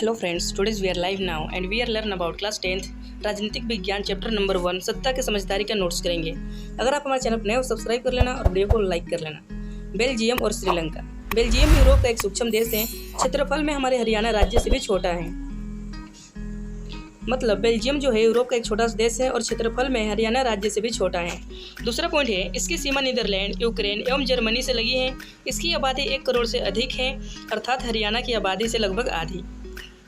Hello friends, today's we are live now and we are learn about class 10th राजनीतिक विज्ञान chapter number 1 सत्ता के समझदारी का नोट्स करेंगे। अगर आप हमारे चैनल पर नए हो सब्सक्राइब कर लेना और वीडियो को लाइक कर लेना। बेल्जियम और श्रीलंका। बेल्जियम यूरोप का एक सूक्ष्म देश है। क्षेत्रफल में हमारे हरियाणा राज्य से भी छोटा है। मतलब बेल्जियम जो है यूरोप का एक छोटा सा देश है और क्षेत्रफल में हरियाणा राज्य से भी छोटा है। दूसरा पॉइंट है इसकी सीमा नीदरलैंड, यूक्रेन एवं जर्मनी से लगी है। इसकी आबादी 1 करोड़ से अधिक है, अर्थात हरियाणा की आबादी से लगभग आधी।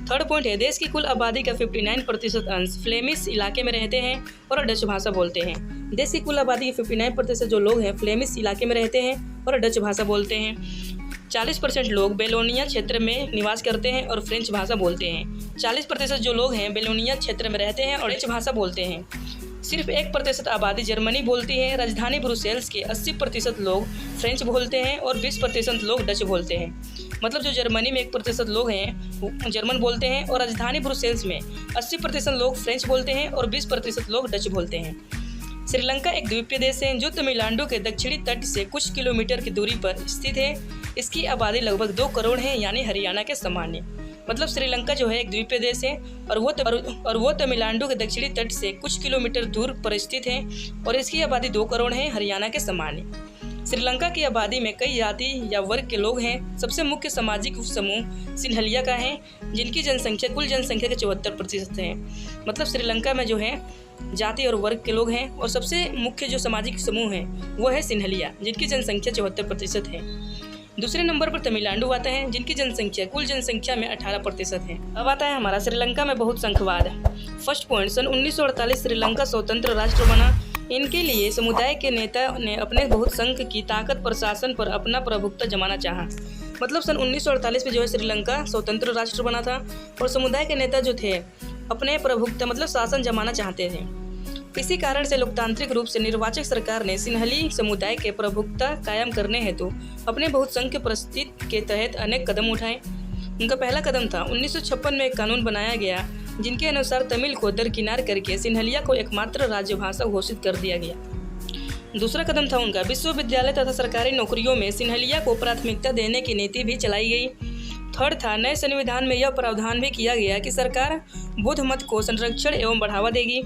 थर्ड पॉइंट है देश की कुल आबादी का 59% अंश फ्लेमिश इलाके में रहते हैं और डच भाषा बोलते हैं। देश की कुल आबादी के 59% जो लोग हैं फ्लेमिश इलाके में रहते हैं और डच भाषा बोलते हैं। 40% लोग बेलोनिया क्षेत्र में निवास करते हैं और फ्रेंच भाषा बोलते हैं। 40% जो लोग हैं बेलोनिया क्षेत्र में रहते हैं और डच भाषा बोलते हैं। सिर्फ 1% आबादी जर्मनी बोलती है। राजधानी ब्रुसेल्स के 80% लोग फ्रेंच बोलते हैं और 20% लोग डच बोलते हैं। मतलब जो जर्मनी में 1% लोग हैं वो जर्मन बोलते हैं और राजधानी ब्रुसेल्स में 80% लोग फ्रेंच बोलते हैं और 20% लोग डच बोलते हैं। श्रीलंका एक द्वीपीय देश है जो तमिलनाडु के दक्षिणी तट से कुछ किलोमीटर की दूरी पर स्थित है। इसकी आबादी लगभग 2 करोड़ है, यानी हरियाणा के समान है। मतलब श्रीलंका जो है एक द्वीपीय देश है और वो तमिलनाडु के दक्षिणी तट से कुछ किलोमीटर दूर पर स्थित है और इसकी आबादी 2 करोड़ है, हरियाणा के समान है। श्रीलंका की आबादी में कई जाति या वर्ग के लोग हैं। सबसे मुख्य सामाजिक समूह सिन्हलिया का है, जिनकी जनसंख्या कुल जनसंख्या के 74% है। मतलब श्रीलंका में जो है जाति और वर्ग के लोग हैं और सबसे मुख्य जो सामाजिक समूह है वो है सिन्हलिया, जिनकी जनसंख्या 74% है। दूसरे नंबर पर तमिलनाडु आता है, जिनकी जनसंख्या कुल जनसंख्या में 18% है। अब आता है हमारा श्रीलंका में बहुसंख्यवाद। फर्स्ट पॉइंट, सन 1948 श्रीलंका स्वतंत्र राष्ट्र बना। इनके लिए समुदाय के नेता ने अपने बहुसंख्य की ताकत प्रशासन पर अपना प्रभुत्व जमाना चाहा। मतलब सन 1948 में जो है श्रीलंका स्वतंत्र राष्ट्र बना था और समुदाय के नेता जो थे अपने प्रभुत्व मतलब शासन जमाना चाहते थे। इसी कारण से लोकतांत्रिक रूप से निर्वाचित सरकार ने सिन्हली समुदाय के प्रभुत्व कायम करने हेतु अपने बहुसंख्य परिस्थिति के तहत अनेक कदम उठाए। उनका पहला कदम था 1956 में एक कानून बनाया गया जिनके अनुसार तमिल को दरकिनार करके सिन्हलिया को एकमात्र राजभाषा घोषित कर दिया गया। दूसरा कदम था उनका विश्वविद्यालय तथा सरकारी नौकरियों में सिन्हलिया को प्राथमिकता देने की नीति भी चलाई गई। थर्ड था नए संविधान में यह प्रावधान भी किया गया कि सरकार बौद्ध मत को संरक्षण एवं बढ़ावा देगी।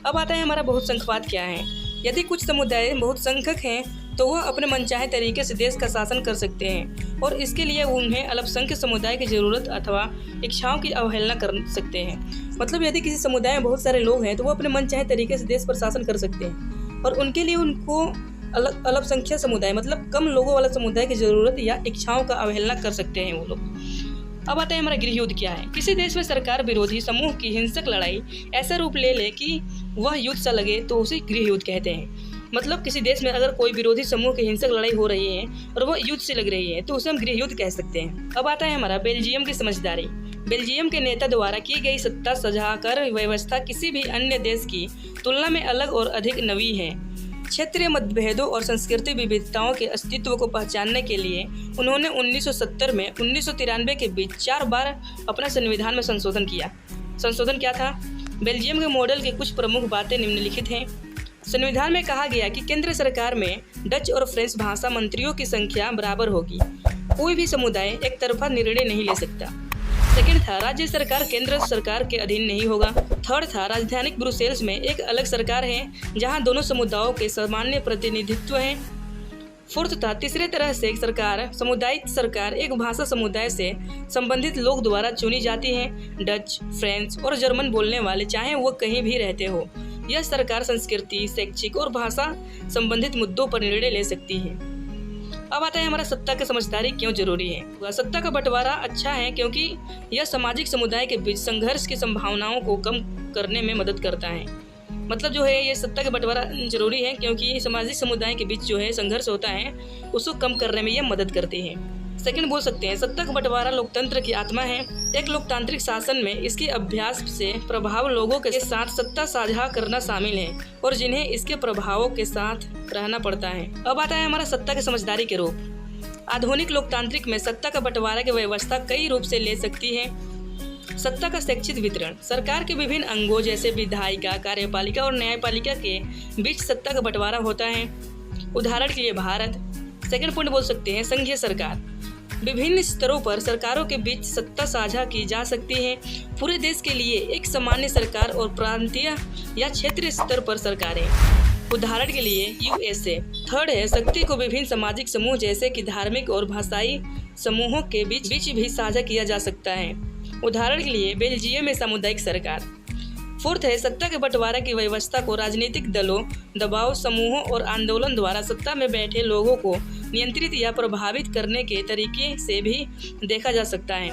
अब आता है हमारा बहुसंख्यवाद क्या है। यदि कुछ समुदाय बहुसंख्यक हैं तो वह अपने मनचाहे तरीके से देश का शासन कर सकते हैं और इसके लिए उन्हें अल्पसंख्यक समुदाय की जरूरत अथवा इच्छाओं की अवहेलना कर सकते हैं। मतलब यदि किसी समुदाय में बहुत सारे लोग हैं तो वो अपने मनचाहे तरीके से देश पर शासन कर सकते हैं और उनके लिए उनको अल्पसंख्यक समुदाय मतलब कम लोगों वाला समुदाय की जरूरत या इच्छाओं का अवहेलना कर सकते हैं वो लोग। अब आता है हमारा गृह युद्ध क्या है। किसी देश में सरकार विरोधी समूह की हिंसक लड़ाई ऐसा रूप ले ले कि वह युद्ध सा लगे तो उसे गृह युद्ध कहते हैं। मतलब किसी देश में अगर कोई विरोधी समूह की हिंसक लड़ाई हो रही है और वह युद्ध से लग रही है तो उसे हम गृह युद्ध कह सकते हैं। अब आता है हमारा बेल्जियम की समझदारी। बेल्जियम के नेता द्वारा की गई सत्ता सझाकर व्यवस्था किसी भी अन्य देश की तुलना में अलग और अधिक नवी है। क्षेत्रीय मतभेदों और सांस्कृतिक विविधताओं के अस्तित्व को पहचानने के लिए उन्होंने 1970 में 1993 के बीच 4 बार अपना संविधान में संशोधन किया। संशोधन क्या था? बेल्जियम के मॉडल की कुछ प्रमुख बातें निम्नलिखित हैं। संविधान में कहा गया कि केंद्र सरकार में डच और फ्रेंच भाषा मंत्रियों की संख्या बराबर होगी। कोई भी समुदाय एक तरफा निर्णय नहीं ले सकता। सेकंड था राज्य सरकार केंद्र सरकार के अधीन नहीं होगा। थर्ड था राजधानी ब्रुसेल्स में एक अलग सरकार है जहां दोनों समुदायों के सामान्य प्रतिनिधित्व है। फोर्थ था तीसरे तरह से सरकार सामुदायिक सरकार एक भाषा समुदाय से संबंधित लोग द्वारा चुनी जाती है। डच, फ्रेंच और जर्मन बोलने वाले चाहे वो कहीं भी रहते हो। यह सरकार संस्कृति, शैक्षिक और भाषा संबंधित मुद्दों पर निर्णय ले सकती है। अब आता है हमारा सत्ता की समझदारी क्यों जरूरी है। सत्ता का बंटवारा अच्छा है क्योंकि यह सामाजिक समुदाय के बीच संघर्ष की संभावनाओं को कम करने में मदद करता है। मतलब जो है ये सत्ता का बंटवारा जरूरी है क्योंकि सामाजिक समुदाय के बीच जो है संघर्ष होता है उसको कम करने में यह मदद करती है। सेकंड बोल सकते हैं सत्ता का बंटवारा लोकतंत्र की आत्मा है। एक लोकतांत्रिक शासन में इसके अभ्यास से प्रभाव लोगों के साथ सत्ता साझा करना शामिल है और जिन्हें इसके प्रभावों के साथ रहना पड़ता है। अब आता है हमारा सत्ता की समझदारी के रूप। आधुनिक लोकतांत्रिक में सत्ता का बंटवारा की व्यवस्था कई रूप से ले सकती है। सत्ता का शैक्षिक वितरण। सरकार के विभिन्न अंगों जैसे विधायिका, कार्यपालिका और न्यायपालिका के बीच सत्ता का बंटवारा होता है। उदाहरण के लिए भारत। सेकंड पॉइंट बोल सकते हैं संघीय सरकार। विभिन्न स्तरों पर सरकारों के बीच सत्ता साझा की जा सकती है। पूरे देश के लिए एक सामान्य सरकार और प्रांतीय या क्षेत्रीय स्तर पर सरकारें। उदाहरण के लिए यूएसए। थर्ड है, शक्ति को विभिन्न सामाजिक समूह जैसे कि धार्मिक और भाषाई समूहों के बीच भी साझा किया जा सकता है। उदाहरण के लिए बेल्जियम में सामुदायिक सरकार। फोर्थ है, सत्ता के बंटवारे की व्यवस्था को राजनीतिक दलों, दबाव समूहों और आंदोलन द्वारा सत्ता में बैठे लोगों को नियंत्रित या प्रभावित करने के तरीके से भी देखा जा सकता है।